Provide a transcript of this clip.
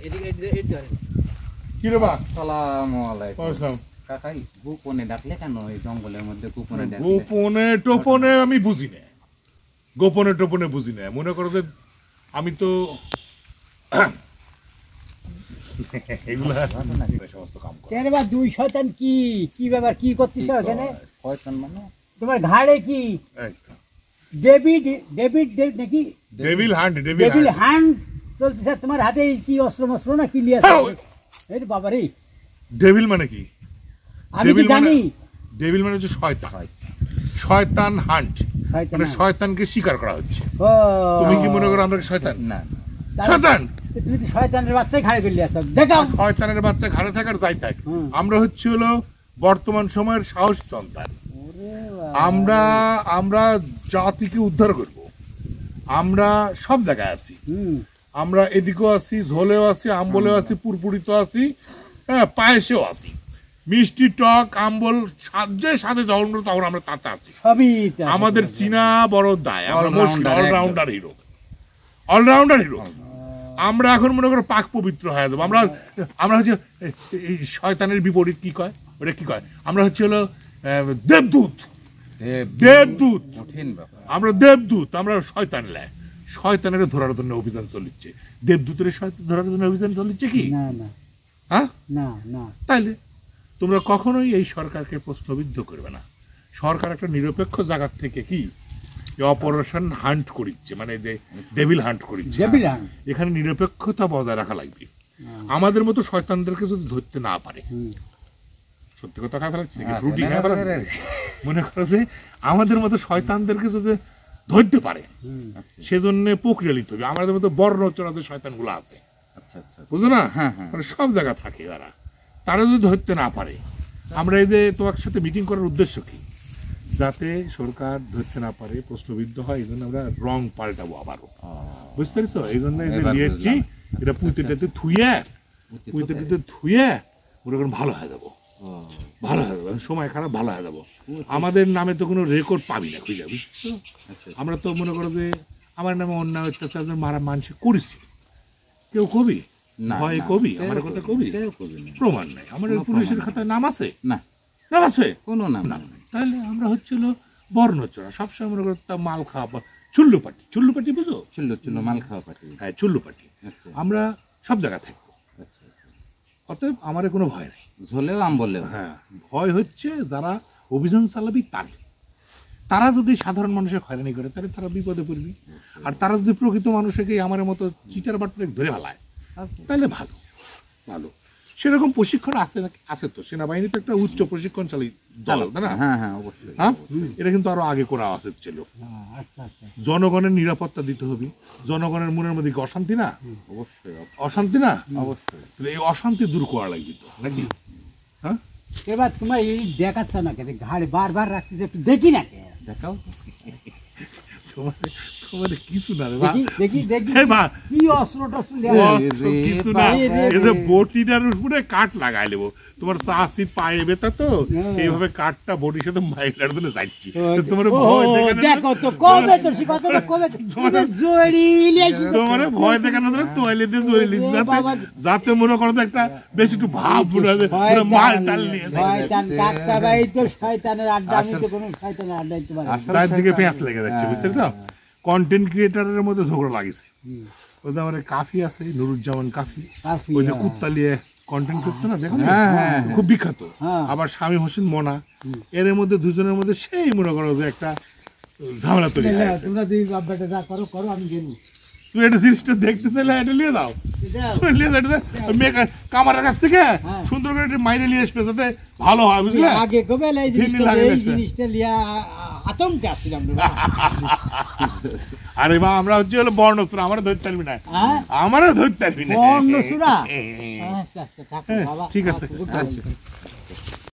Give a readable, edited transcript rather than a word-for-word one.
কি রে বা? আসসালামু আলাইকুম। আসসালাম। কাকাই গোপনে ডাকলে কেন এই জঙ্গলের মধ্যে গোপনে ডাকলে? গোপনে টোপনে আমি বুঝি না, গোপনে টোপনে বুঝি না। মনে করো যে আমি তো এগুলা সমস্ত কাম করি। কেন বা দুই শয়তান কি কি ব্যাপার, কি করতেছ এখানে? শয়তান মানে তোমার ঘাড়ে কি এই তো। ডেভিড ডেভিড নাকি ডেভিল হান্ট, ডেভিল হ্যান্ড চলতেছে তোমার হাতে? কি অস্ত্র মস্ত্র না কি লিয়ে আছে? এই বাবা রে, ডেভিল মানে কি? আমি কি জানি? ডেভিল মানে হচ্ছে শয়তান, শয়তান হান্ট মানে শয়তানকে শিকার করা হচ্ছে। ও তুমি কি মনে করো আমরা শয়তান? না শয়তান? তুমি তো শয়তানের বাচ্চাই ঘাড়ে করে লিয়ে আছো। দেখাও শয়তানের বাচ্চা ঘাড়ে থাকার যাই থাক, আমরা হচ্ছে হলো বর্তমান সময়ের সাহস সন্তান। আমরা আমরা জাতিকে উদ্ধার করব। আমরা সব জায়গায় আছি, আমরা এদিকেও আছি, ঝোলেও আছি, আম্বলেও আছি, পুরপুরিতে আছি, হ্যাঁ পায়েসেও আছি, মিষ্টি টক আম্বল যে সাথে যখন তখন আমরা তাতে আছি। আমাদের চীনা বড় দায়, আমরা অলরাউন্ডার হিরো, অলরাউন্ডার হিরো। আমরা এখন মনে করো পাক পবিত্র হয়ে যাবো। আমরা আমরা হচ্ছে এই শয়তানের বিপরীত কি কয়, ওটা কি কয়? আমরা হচ্ছে হলো দেবদূত, দেবদূত। আমরা দেবদূত, আমরা শয়তান লে শয়তানের ধরার জন্য অভিযান চলিচ্ছে। দেবদূতের শয়তান ধরার জন্য অভিযান চলিচ্ছে কি? না না হ্যাঁ না না। তাইলে তোমরা কখনোই এই সরকারকে প্রশ্নবিদ্ধ করবে না। সরকার একটা নিরপেক্ষ জায়গা থেকে কি অপারেশন হান্ট করিচ্ছে, মানে যে ডেভিল হান্ট করিচ্ছে। এখানে নিরপেক্ষতা বজায় রাখা লাগবে। আমাদের মতো শয়তানদেরকে যদি ধরতে না পারে, সত্যি কথা খাই ফেলাচ্ছি, রুটি খাই ফেলাচ্ছি, মনে করো যে আমাদের মতো শয়তানদেরকে যদি ধরতে পারে, সেজন্য প্রক্রিয়া নিতে হবে। আমাদের মতো বর্ণচরা যে শয়তান গুলো আছে, বুঝলো না, মানে সব জায়গা থাকে তারা যদি ধরতে না পারে, আমরা এই যে তোমার সাথে মিটিং করার উদ্দেশ্য কি? যাতে সরকার ধরতে না পারে, প্রশ্নবিদ্ধ হয়। এই জন্য আমরা রং পাল্টাবো আবারও, বুঝতে পারছো? এই জন্য নিয়েছি এটা পুঁতেটাতে থুয়ে মনে করেন ভালো হয়ে যাবো, ভালো হয়ে যাবো। সময় খারাপ ভালো হয়ে যাবো। আমাদের নামে তো কোনো রেকর্ড পাবি না, খুঁজে, বুঝছো? আমরা তো মনে করো যে আমার নামে অন্যায় অত্যাচার মারা মানুষ করেছি, কেউ কবি ভয় কবি, আমার কথা কবি প্রমাণ নাই। আমাদের পুলিশের খাতায় নাম আছে না? নাম আছে? কোনো নাম নাই। তাহলে আমরা হচ্ছিল বর্ণচরা, সবসময় মনে করো মাল খাওয়া, চুল্লু পাটি, চুল্লু পাটি বুঝো? চুল্লু মাল খাওয়া পাটি, হ্যাঁ চুল্লু পাটি। আমরা সব জায়গায় থাকবো, অতএব আমার কোনো ভয় নেই। ঝোলেও আম বললেও হ্যাঁ, ভয় হচ্ছে যারা অভিযান চালাবি তারা যদি সাধারণ মানুষের হয়রানি করে, তাহলে তারা বিপদে পড়বি। আর তারা যদি প্রকৃত মানুষকে আমার মতো চিটার বাটরে ধরে ফেলায়, তাহলে ভালো ভালো। সেরকম প্রশিক্ষণ আছে তো, সেনাবাহিনী তো একটা উচ্চ প্রশিক্ষণশালী দল, তাই না? হ্যাঁ অবশ্যই। হ্যাঁ, এটা কিন্তু আরো আগে করা উচিত ছিল। জনগণের নিরাপত্তা দিতে হবে। জনগণের মনের মধ্যে অশান্তি না, অবশ্যই অশান্তি না, অবশ্যই। এই অশান্তি দূর করা লাগবে তো, নাকি? হ্যাঁ, এবার তোমার এই দেখাচ্ছ না কেন? ঘাড়ে বারবার রাখতেছে, একটু দেখি না কে? দেখাও তোমার কিছু না রে, দেখি দেখি কি অস্ত্র টস্ত্র কিছু না। এই যে বটিটার উপরে কাঠ লাগাই নেবো, তোমার চাষি পায়ে বেতা তো এইভাবে কাঠটা বটির সাথে মাইলার জন্য যাচ্ছি। তোমার ভয় দেখো তো কবে তো কত কবে তোমার জড়িয়ে তোমার ভয় দেখানো ধরে তোয়ালে দিয়ে জড়িয়ে লিস, যাতে মনে করো একটা বেশ একটু ভাব মাল টাল নিয়ে শয়তান কাকা ভাই তো শয়তানের আড্ডা। আমি তো কোনো শয়তানের আড্ডা দিতে পারি না। চারদিকে পেঁয়াজ লেগে যাচ্ছে, বুঝতে পারছো? কন্টেন্ট ক্রিয়েটারের মধ্যে ঝগড়া লাগিছে। ওই যে আমার কাফি আছে, নুরুজ্জামান কাফি, ওই যে কুত্তালিয়ে কন্টেন্ট করতো না, দেখো খুব বিখ্যাত। আবার স্বামী হোসেন মনা, এর মধ্যে দুজনের মধ্যে সেই মনে করো যে একটা ঝামেলা তৈরি হয়। তোমরা দুই বাবাটা যা করো করো, আমি গেলি। তুই এটা জিনিসটা দেখতে চাইলে এটা নিয়ে যাও, কামারের কাছ থেকে সুন্দর করে মাইরে নিয়ে আসবে, যাতে ভালো হয়, বুঝলে? আগে কবে এই জিনিসটা লিয়া আতঙ্কে আসছিলাম। আরে বা আমরা হচ্ছে হলো বর্ণসুরা, আমার ধরতে পারবি না, আমারও ধরতে পারবি না। বর্ণসুরা, ঠিক আছে।